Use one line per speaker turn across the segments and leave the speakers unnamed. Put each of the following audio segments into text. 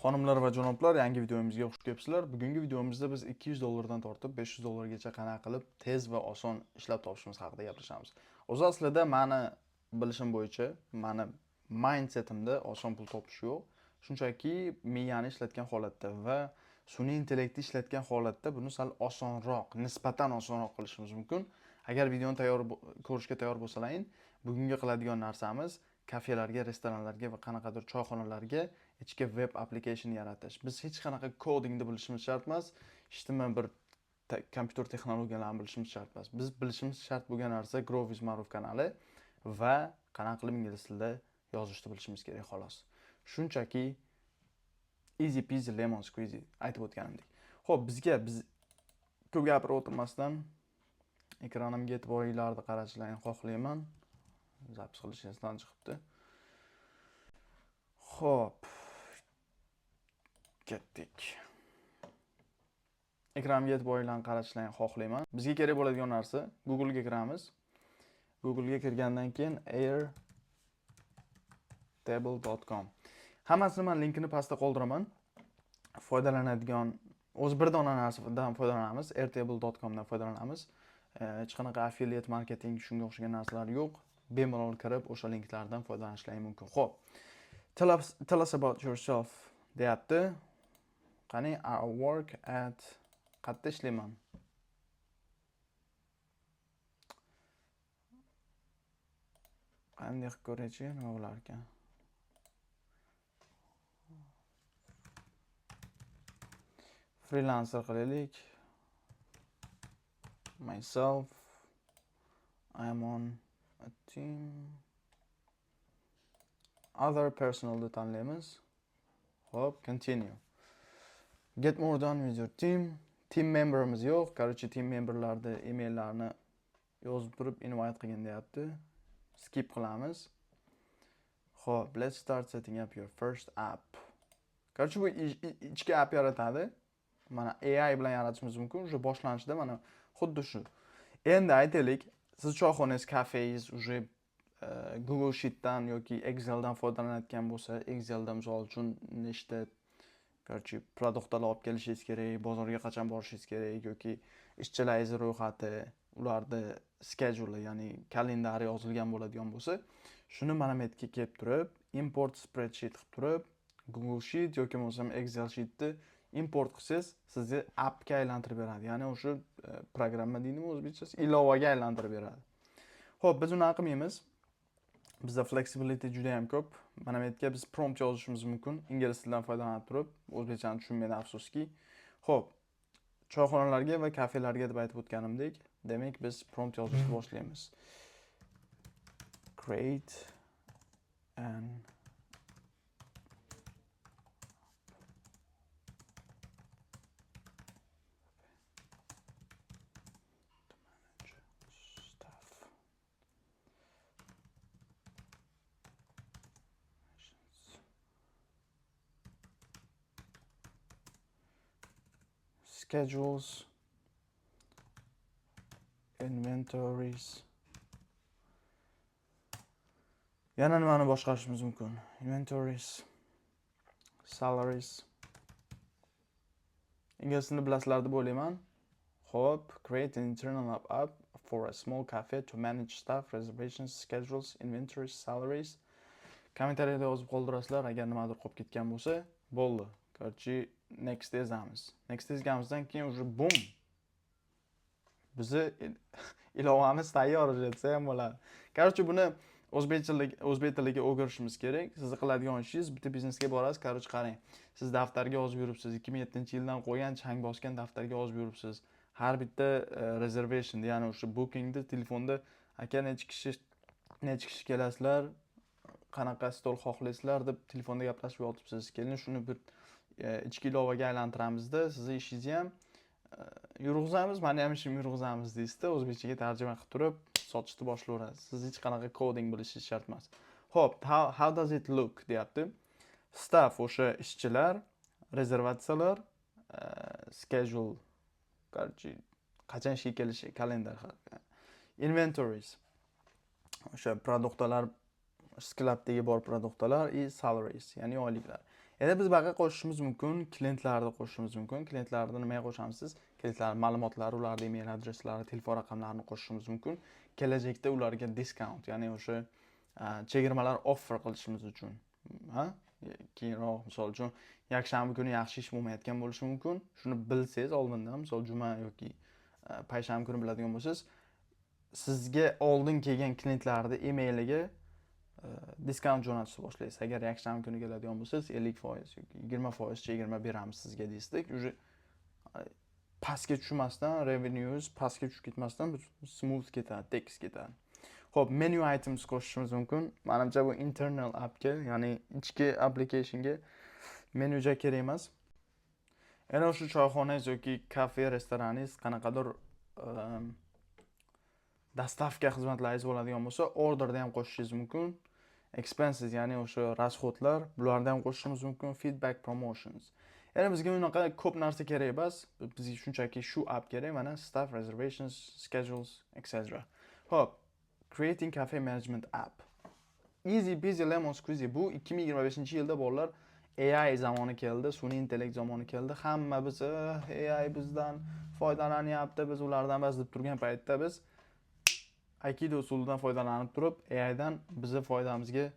Xonimlar va janoblar, yangi videomizga xush kelibsizlar. Bugungi videomizda biz $200 dan tortib $500 gacha qanaqa qilib tez va oson ishlab topishimiz haqida gapiramiz. O'zi aslida meni bilishim bo'yicha, meni mindsetimda oson pul topish yo'q. Shunchaki miyani ishlatgan holatda va sun'iy intellektni ishlatgan holatda buni sal osonroq, nisbatan osonroq qilishimiz mumkin. Agar videoni ko'rishga tayyor bo'lsalaring, bugungi qiladigan narsamiz kafelarga, restoranlarga va qanaqadir choyxonalarga ichki web application yaratish. Biz hech qanaqa kodingni bilishimiz shart emas, ijtimoiy bir kompyuter texnologiyalarini bilishimiz shart emas. Biz bilishimiz shart bo'lgan narsa Grow with Maruf kanali va qanaqa qilib ingliz tilida yozishni bilishimiz kerak xolos. Shunchaki easy peasy lemon squeezy aytib o'tganimdek. Xo'p, biz ko'p gapirib o'tirmasdan ekranimga e'tiboringlarni qaratishlarni xohlayman. Zapis qilishingizdan chiqibdi. Xo'p. Ketdik. Ekranimga e'tiboringlarni qaratishlarni xohlayman. Bizga kerak bo'ladigan narsa Google ga kiramiz. Google ga kirgandan keyin airtable.com. Hammasini men linkini pastda qoldiraman. Foydalanadigan o'z bir dona narsadan foydalanamiz, airtable.com dan foydalanamiz. Hech qanaqa affiliate marketing shunga o'xshagan narsalar yo'q. Bemalol kirib o'sha linklardan foydalanishlaring mumkin. Xo'p. Tell us about yourself deyapti. Qani, I work at qayerda ishlayman? Qanday qilib ko'raychi, nima bo'lar ekan? Freelancer qilaylik. Myself, I am on a team. Other personalni tanlaymiz. Hop, continue. Get more done with your team. Team memberimiz yo'q. Короче, team memberlarni emaillarni yozib turib invite qilgin deyapti. Skip qilamiz. Hop, let's start setting up your first app. Короче, bu ichki app yaratadi. Mana AI bilan yaratishimiz mumkin. O'sha boshlanishda mana xuddi shu. Endi aytaylik, siz choyxonangiz, kafengiz уже Google Sheet'dan yoki Excel'dan foydalanayotgan bo'lsa, Excel'da misol uchun nechta короче produktlar olib kelishingiz kerak, bozorga qachon borishingiz kerak yoki ishchilaringiz ro'yxati, ularni schedule, ya'ni kalendari yozilgan bo'ladigan bo'lsa, shuni mana bu yerga kelib turib, import spreadsheet qilib turib, Google Sheet yoki bo'lmasam Excel Sheet'ni import qilsangiz, sizni appga aylantirib beradi. Ya'ni o'sha programma deydimi o'zbekchasi, ilovaga aylantirib beradi. Xo'p, biz uni qilmaymiz. Bizda flexibility juda ham ko'p. Mana bu yerga biz prompt yozishimiz mumkin. Ingliz tilidan foydalanib turib, o'zbekchani tushunmaydi afsuski. Xo'p, choyxonalarga va kafelarga deb aytib o'tganimdek, demak biz prompt yozishni boshlaymiz. Create an schedules, inventories. Yana nimani boshqarishimiz mumkin? Inventories, salaries. Inglizini bilasizlar deb o'ylayman. Hop, create an internal app for a small cafe to manage staff, reservations, schedules, inventories, salaries. Kommentariyada yozib qoldirasizlar agar nimadir qolib ketgan bo'lsa, bo'ldi. Короче, next yozamiz. Next yozganimizdan keyin уже boom. Bizi ilovamiz tayyor desa ham bo'ladi. Короче, buni o'zbek tiliga o'girishimiz kerak. Sizni qiladigan ishingiz bitta biznesga borasiz. Короче, qarang. Siz daftarga yozib yuribsiz. 2007-yildan qo'ygan chang bosgan daftarga yozib yuribsiz. Har bitta reservation, ya'ni o'sha bookingni telefonda aka necha kishi kelasizlar, qanaqa stol xohlaysizlar deb telefonda gaplashib yotibsiz. Keling shuni bir ichki ilovaga aylantiramizda, sizni ishingizni ham yurg'izamiz, meni ham ishim yurg'izamiz deysizda, o'zbekchaga tarjima qilib turib sotishni boshlayverasiz. Siz hech qanaqa coding bilishingiz shart emas. Xo'p, how does it look deyapti. Staff o'sha ishchilar, rezervatsiyalar, schedule, qachon ishga kelishi, kalendar, inventories. O'sha produktlar, skladagi bor produktlar и salaries, ya'ni oyliklar. Endi biz bu yerga qo'shishimiz mumkin, klientlarni qo'shishimiz mumkin. Klientlarni nimaga qo'shamiz siz? Klientlar ma'lumotlari, ularning email adreslari, telefon raqamlarini qo'shishimiz mumkin. Kelajakda ularga discount, ya'ni o'sha chegirmalar offer qilishimiz uchun. Ha? Keyinroq misol uchun yakshanba kuni yaxshi ish bo'lmayotgan bo'lishi mumkin. Shuni bilsangiz oldindan, misol juma yoki payshanba kuni biladigan bo'lsangiz, sizga oldin kelgan klientlarning emailiga diskount jo'natishni boshlaysiz. Agar yakshanba kuni keladigan bo'lsangiz 50% yoki 20% chegirma beramiz sizga deysizlik. Уже pastga tushmasdan, revenues pastga tushib ketmasdan smooth ketadi, tekis ketadi. Xo'p, menu items qo'shishimiz mumkin. Menimcha bu internal appga, ya'ni ichki applicationga menuja kerak emas. Yana o'sha choyxonangiz yoki kafe, restoraningiz qanaqadir dastavka xizmatlaringiz bo'ladigan bo'lsa, orderda ham qo'shishingiz mumkin. Expenses, ya'ni o'sha rasxodlar, bularni ham qo'shishimiz mumkin. Feedback, promotions. Ya'ni bizga unaqa ko'p narsa kerak emas. Bizga shunchaki shu app kerak, mana staff reservations, schedules, etc. Xo'p, creating cafe management app. Easy peasy lemon squeezy. Bu 2025-yilda bolalar AI zamoni keldi, sun'iy intellekt zamoni keldi. Hamma biz AI bizdan foydalanyapti, biz ulardan emas deb turgan paytda biz Aikido usulidan foydalanib turib, AI dan bizni foydamizga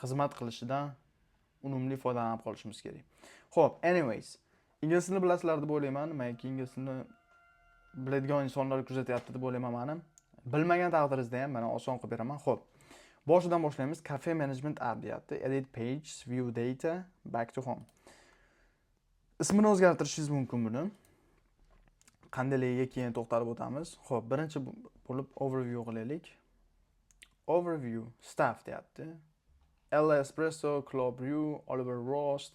xizmat qilishidan unumli foydalanib qolishimiz kerak. Xo'p, anyways, ingliz tilini bilasizlar deb o'ylayman. Menki ingliz tilini biladigan insonlar kuzatyapti deb o'ylayman meni. Bilmagan taqdiringizda ham mana oson qilib beraman. Xo'p. Boshidan boshlaymiz. Cafe management app deyapti. Edit page, view data, back to home. Ismini o'zgartirishingiz mumkin buni. Qandayligiga keyin to'xtalib o'tamiz. Xo'p, birinchi bo'lib overview qilaylik. Overview staff deyapti. Ella Espresso, Club Brew, Oliver Roast.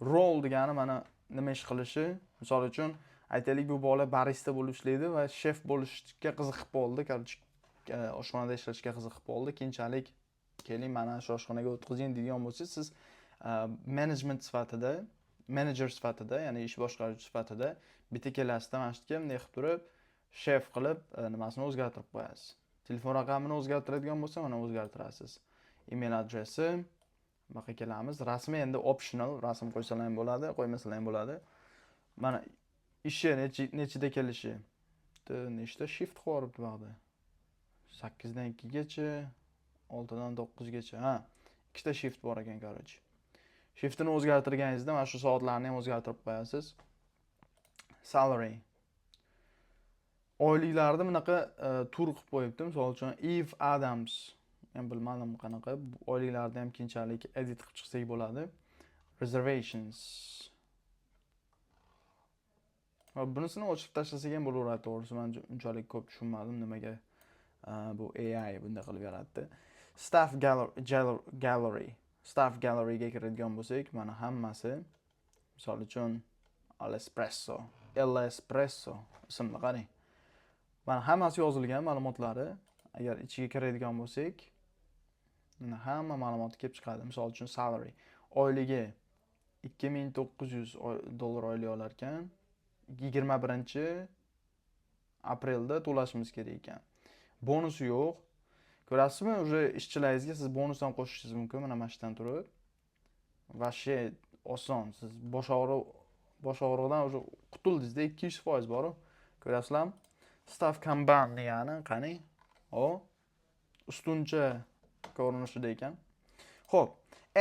Role degani mana nima ish qilishi. Misol uchun aytaylik, bu bola barista bo'lib ishlaydi va chef bo'lishga qiziqib qoldi. Короче, oshxonada ishlashga qiziqib qoldi. Keyinchalik keling mana shu oshxonaga o'tkazing degan bo'lsangiz, siz management sifatida, manager sifatida, ya'ni ish boshqaruvchi sifatida bitta kelasizda mana shu bunday qilib turib, chef qilib nimasini o'zgartirib qo'yasiz. Telefon raqamini o'zgartiradigan bo'lsa, mana o'zgartirasiz. Email adresi, buyoqqa kelamiz. Rasmi endi optional, rasm qo'ysalar ham bo'ladi, qo'ymasalar ham bo'ladi. Mana ishi nechida kelishi. Nechta shift qo'yib turibdi. 8 dan 2 gacha, 6 dan 9 gacha. Ha, ikkita shift bor ekan, короче. Shiftini o'zgartirganingizda mana shu soatlarni ham o'zgartirib qo'yasiz. Salary. Oyliklarni bunaqa tur qilib qo'yibdi. Misol uchun Eve Adams, men bilmadim qanaqa. Oyliklarni ham keyinchalik edit qilib chiqsak bo'ladi. Reservations. Va bunisini o'chirib tashlasak ham bo'laveradi, to'g'risi men unchalik ko'p tushunmadim nimaga bu AI bunday qilib yaratdi. Staff gallery. Staff galleryga kiradigan bo'lsak, mana hammasi, misol uchun Ella Espresso ismini qarang. Mana hammasi yozilgan ma'lumotlari. Agar ichiga kiradigan bo'lsak, mana hamma ma'lumot kelib chiqadi. Misol uchun salary. Oyligi $2900 oylik olar ekan. 21-aprelda to'lashimiz kerak ekan. Bonusi yo'q. Ko'rasizmi? Уже ishchilaringizga siz bonus ham qo'shishingiz mumkin mana mashdan turib. Vashi oson. Siz bosh og'riqdan уже qutuldingizda 200% bor. Ko'rasizlarmi? Staff kanban degani qani? Ustuncha ko'rinishida ekan. Xo'p,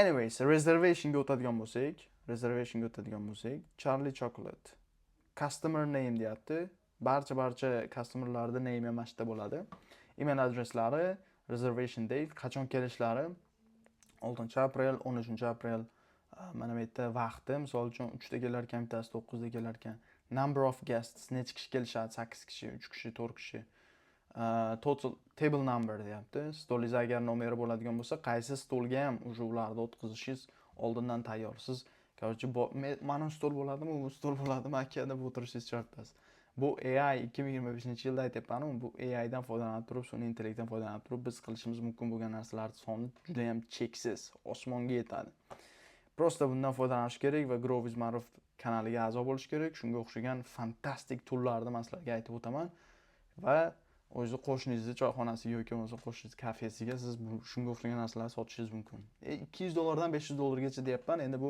anyways, reservationga o'tadigan bo'lsak, Charlie Chocolate. Customer name deyapti. Barcha customerlarda name ham mashda bo'ladi. Email adreslari, reservation date, qachon kelishlari 6-aprel, 13-aprel. Mana bu yerda vaqti, misol uchun 3 da kelar ekan, bittasi 9 da kelar ekan. Number of guests, necha kishi kelishadi? 8 kishi, 3 kishi, 4 kishi. Total table number deyapti. Stolingiz agar nomeri bo'ladigan bo'lsa, qaysi stolga ham ularni o'tkazishingiz oldindan tayyor. Siz короче, mana stol bo'ladimi, bu stol bo'ladimi, aka deb o'tirishingiz shart emas. Bu AI 2025-yilda aytayapman, bu AI dan foydalanib turib, sun'iy intellektdan foydalanib turib biz qilishimiz mumkin bo'lgan narsalar soni juda ham cheksiz, osmonga yetadi. Prosta bundan foydalanish kerak va Grow with Maruf kanaliga a'zo bo'lish kerak. Shunga o'xshagan fantastik toollarni men sizlarga aytib o'taman va o'zi qo'shningizni choyxonasiga yoki bo'lmasa qo'shningiz kafesiga siz shunga o'xshagan narsalarni sotishingiz mumkin. $200 dan $500 deyapman. Endi bu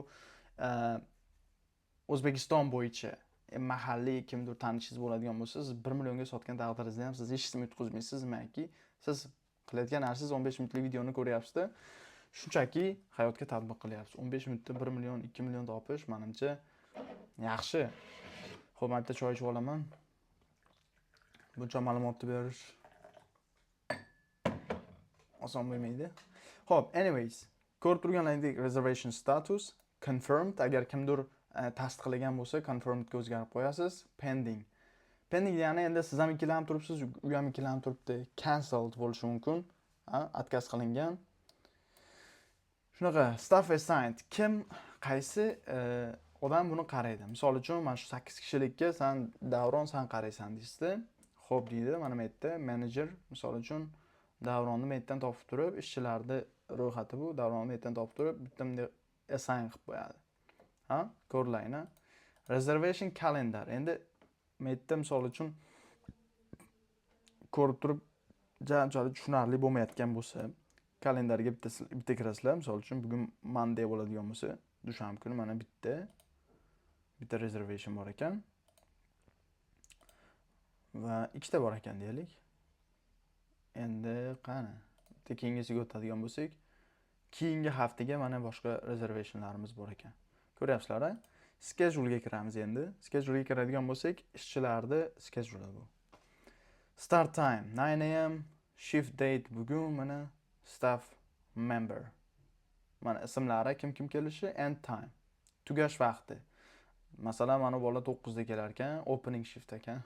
O'zbekiston bo'yicha mahalliy kimdir tanishingiz bo'ladigan bo'lsa, siz 1 millionga sotgan taqdiringizda ham siz hech kim yutqizmaysiz. Demakki, siz qilayotgan narsangiz 15 minutlik videoni ko'ryapsiz-da, shunchaki hayotga tatbiq qilyapsiz. 15 minutda 1 million, 2 million topish menimcha yaxshi. Xo'p, men bitta choy ichib olaman. Buncha ma'lumotni berish oson bo'lmaydi. Xo'p, anyways, ko'rib turganlaringdek reservation status confirmed. Agar kimdir tasdiqlagan bo'lsa, confirmed ga o'zgarib qo'yasiz. Pending. Pending degani endi siz ham ikkilanib turibsiz, u ham ikkilanib turibdi. Cancelled bo'lishi mumkin. Отказ qilingan. Shunaqa, staff assigned. Kim, qaysi odam buni qaraydi? Misol uchun, mana shu 8 kishilikka sen Davron sen qaraysan deysizda. Xo'p deydi, mana bu yerda manager misol uchun Davronni bu yerdan topib turib, ishchilarni ro'yxati bu, Davronni bu yerdan topib turib, bitta assign qilib qo'yadi. Ko'rlayna. Reservation calendar. Endi bu yerda misol uchun ko'rib turib, unchalik tushunarli bo'lmayotgan bo'lsa, kalendarga bitta kirasizlar. Misol uchun bugun Monday bo'ladigan bo'lsa, dushanba kuni mana bitta reservation bor ekan. Va ikkita bor ekan deylik. Endi qani? Bitta keyingisiga o'tadigan bo'lsak, keyingi haftaga mana boshqa reservationlarimiz bor ekan. Ko'ryapsizlar-a? Schedule ga kiramiz endi. Schedule ga kiradigan bo'lsak, ishchilarni schedule bu. Start time 9 am, shift date bugun mana staff member. Mana ismlari kim kelishi, end time. Tugash vaqti. Masalan, mana bola 9 da kelar ekan, opening shift ekan.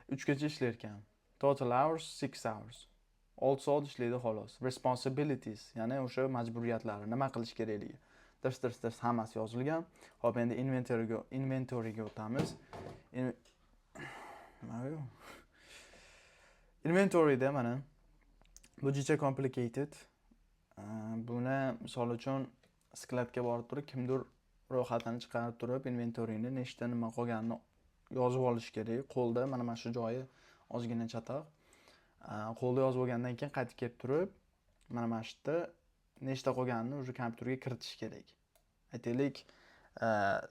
3 gacha ishlar ekan. Total hours 6 hours. 6 soat ishlaydi xolos. Responsibilities, ya'ni o'sha majburiyatlari, nima qilish kerakligi. Dars hammasi yozilgan. Hop, endi inventoryga o'tamiz. Inventoryda mana bu juda complicated. Buni misol uchun skladga borib turib, kimdir ro'yxatini chiqarib turib, inventoryni nechta nima qolganini yozib olish kerak. Qo'lda mana shu joyi ozgina chatoq. Qo'lda yozib olgandan keyin qaytib kelib turib, mana shu yerda nechta qolganini o'sha kompyuterga kiritish kerak. Aytaylik,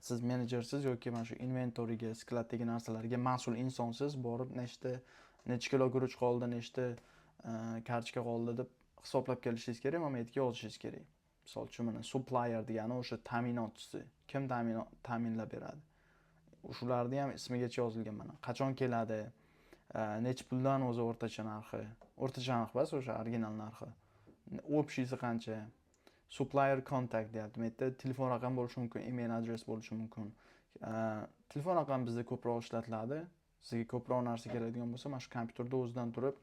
siz menejersiz yoki mana shu inventoryga, skladdagi narsalarga mas'ul insonsiz, borib necha kilo guruch qoldi, nechta kartochka qoldi deb hisoblab kelishingiz kerak, mana bu yerga yozishingiz kerak. Misol uchun mana supplier degani o'sha ta'minotchisi, kim ta'minlab beradi. Shularni ham ismigacha yozilgan mana. Qachon keladi, necha puldan o'zi o'rtacha narxi emas, o'sha original narxi. Общийsi qancha? Supplier contact deyapti. Bu yerda telefon raqam bo'lishi mumkin, email adres bo'lishi mumkin. Telefon raqam bizda ko'proq ishlatiladi. Sizga ko'proq narsa kerak bo'lsa, mana shu kompyuterda o'zidan turib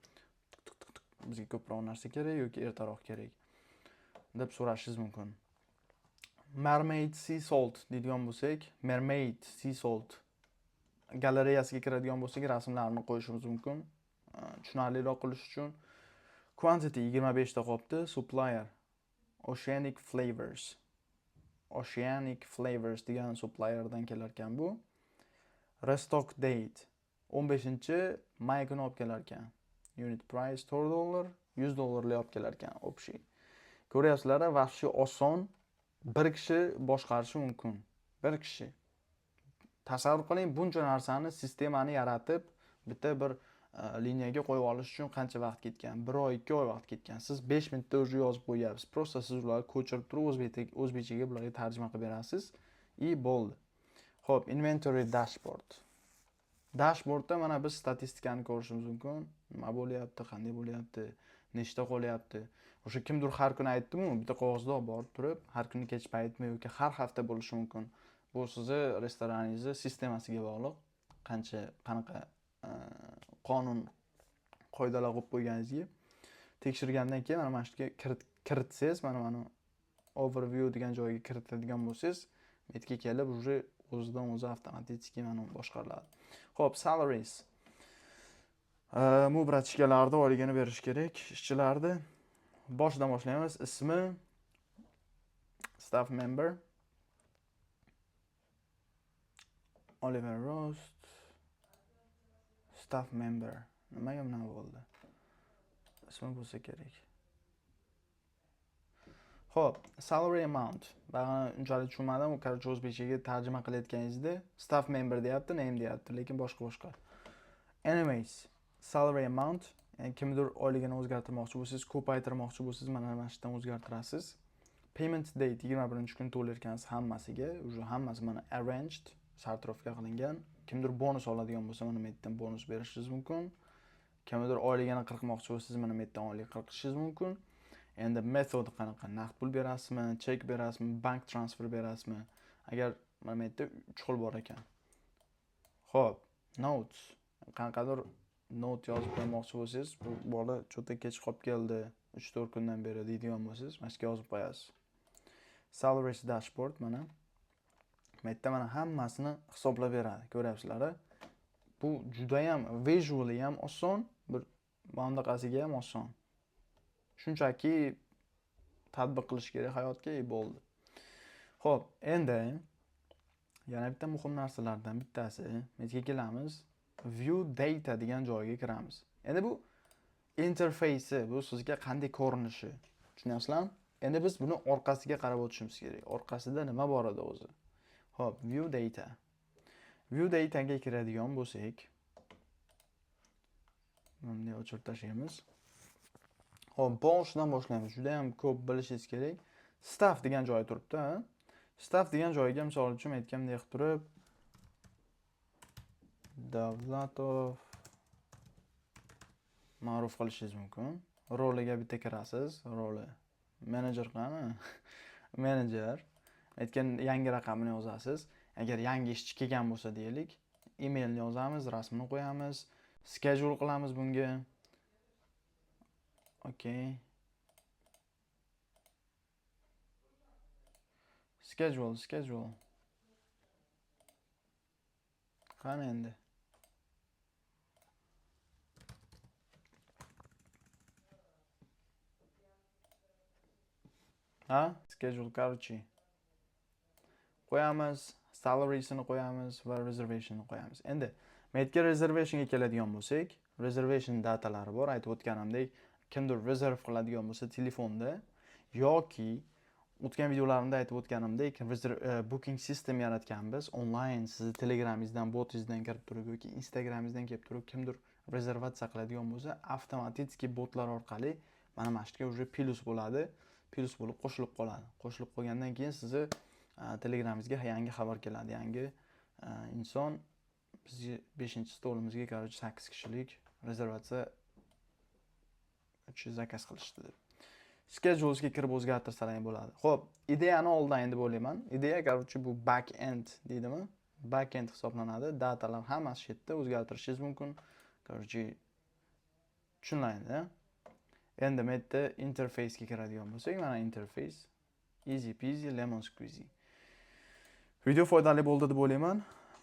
bizga ko'proq narsa kerak yoki ertaroq kerak deb so'rashingiz mumkin. Mermaid sea salt deydigan bo'lsak, mermaid sea salt galereyasiga kiradigan bo'lsak, rasmlarni qo'yishimiz mumkin. Tushunarliroq qilish uchun quantity 25 ta qolibdi. Supplier Oceanic Flavors degan supplierdan kelar ekan bu. Restock date 15-may kuni olib kelar ekan. Unit price $4, $100 olib kelar ekan общий. Ko'ryapsizlar, vaqti oson. Bir kishi boshqarishi mumkin. Bir kishi. Tasavvur qiling, buncha narsani sistemani yaratib, bitta bir liniyaga qo'yib olish uchun qancha vaqt ketgan? 1 oy, 2 oy vaqt ketgan. Siz 5 minutda o'zi yozib qo'yapsiz. Prosta siz ularni ko'chirib turib o'zbekchaga bularga tarjima qilib berasiz. Bo'ldi. Xo'p, inventory dashboard. Dashboardda mana biz statistikani ko'rishimiz mumkin. Nima bo'lyapti, qanday bo'lyapti, nechta qolyapti. O'sha kimdir har kuni aytdim-ku, bitta qog'ozda borib turib, har kuni kech paytmi yoki har hafta bo'lishi mumkin. Bu sizni restoraningizni sistemasiga bog'liq. Qanaqa qonun qoidalar qo'yib qo'yganingizga tekshirgandan keyin mana shu yerga kiritsangiz, mana overview degan joyga kiritadigan bo'lsangiz, bu yerga kelib уже o'zidan o'zi avtomatik mana boshqariladi. Xo'p, salaries. Bu bratishkalarda oyligini berish kerak, ishchilarni. Boshidan boshlaymiz. Ismi staff member Oliver Rost, staff member. Nimaga bunaqa bo'ldi? Ismi bo'lsa kerak. Xo'p, salary amount. Ben unchalik tushunmadim. Короче, o'zbekchaga tarjima qilayotganingizda staff member deyapti, name deyapti, lekin boshqa. Anyways, salary amount, yani kimdir oyligini o'zgartirmoqchi bo'lsangiz, ko'paytirmoqchi bo'lsangiz, mana shu yerdan o'zgartirasiz. Payment date 21-kun to'layotgansiz hammasiga, уже hammasi mana arranged, sartrofga qilingan. Kimdir bonus oladigan bo'lsa, mana bu yerdan bonus berishingiz mumkin. Kimdir oyligini qirqmoqchi bo'lsangiz, mana bu yerdan oylik qirqishingiz mumkin. Endi metodi qanaqa? Naqd pul berasizmi, chek berasizmi, bank transfer berasizmi? Agar mana bu yerda 3 xil bor ekan. Xo'p, notes. Qanaqadir note yozib qo'ymoqchi bo'lsangiz, bu bola cho'ta kech qolib keldi, 3-4 kundan beri deydigan bo'lsangiz, mana shu yerga yozib qo'yasiz. Salaries dashboard mana. Bu yerda mana hammasini hisoblab beradi, ko'ryapsizlar. Bu juda ham visually ham oson, bir mandaqasiga ham oson. Shunchaki tatbiq qilish kerak hayotga bo'ldi. Xo'p, endi yana bitta muhim narsalardan bittasi, menga kelamiz. View data degan joyga kiramiz. Endi bu interfeysi, bu sizga qanday ko'rinishi, tushunyapsizlarmi? Endi biz buni orqasiga qarab o'tishimiz kerak. Orqasida nima bor edi o'zi? Xo'p, view data. View dataga kiradigan bo'lsak, bunday o'chirib tashlaymiz. Xo'p, boshidan boshlaymiz. Juda ham ko'p bilishingiz kerak. Staff degan joy turibdi, ha? Staff degan joyga misol uchun aytganimdek qilib turib Davlatov ma'ruf qilishingiz mumkin. Roliga bitta kirasiz, roli. Menejer qani? Menejer. Aytgan yangi raqamini yozasiz. Agar yangi ishchi kelgan bo'lsa deylik, emailni yozamiz, rasmini qo'yamiz, schedule qilamiz bunga. Okay. Schedule. Qani endi? Ha? Schedule короче. Qo'yamiz, salary'sini qo'yamiz va reservation'ni qo'yamiz. Endi metga reservation'ga keladigan bo'lsak, reservation datalari bor. Aytib o'tganimdek, kimdir reserve qiladigan bo'lsa telefonda yoki o'tgan videolarimda aytib o'tganimdek, booking system yaratganmiz. Online sizni Telegramingizdan, botingizdan kirib turib yoki Instagramingizdan kelib turib kimdir rezervatsiya qiladigan bo'lsa, avtomatik botlar orqali mana shu yerga уже plus bo'ladi. Plus bo'lib qo'shilib qoladi. Qo'shilib qolgandan keyin sizni Telegramingizga yangi xabar keladi. Yangi inson bizga 5-stolimizga короче 8 kishilik rezervatsiya zakaz qilishdi deb. Schedulesga kirib o'zgartirsalar ham bo'ladi. Xo'p, ideyani oldan endi bo'layman. Ideya короче bu back end deydimi? Back end hisoblanadi. Datalar hammasi shu yerda o'zgartirishingiz mumkin. Короче tushuniladi. Endi bu yerda interface'ga kiradigan bo'lsak, mana interface. Easy peasy lemon squeezy. Video foydali bo'ldi deb o'ylayman.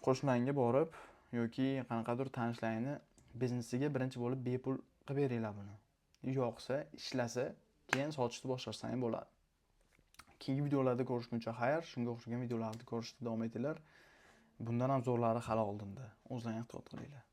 Qo'shnilarga borib yoki qanaqadir tanishlarni biznesiga birinchi bo'lib bepul qilib beringlar buni. Yo'qsa, ishlasa, keyin sotishni boshlashsa ham bo'ladi. Keyingi videolarda ko'rishguncha xayr, shunga o'xshagan videolarni ko'rishda davom etinglar. Bundan ham zo'rlari hali oldinda. O'zlaringiz ehtiyot qilinglar.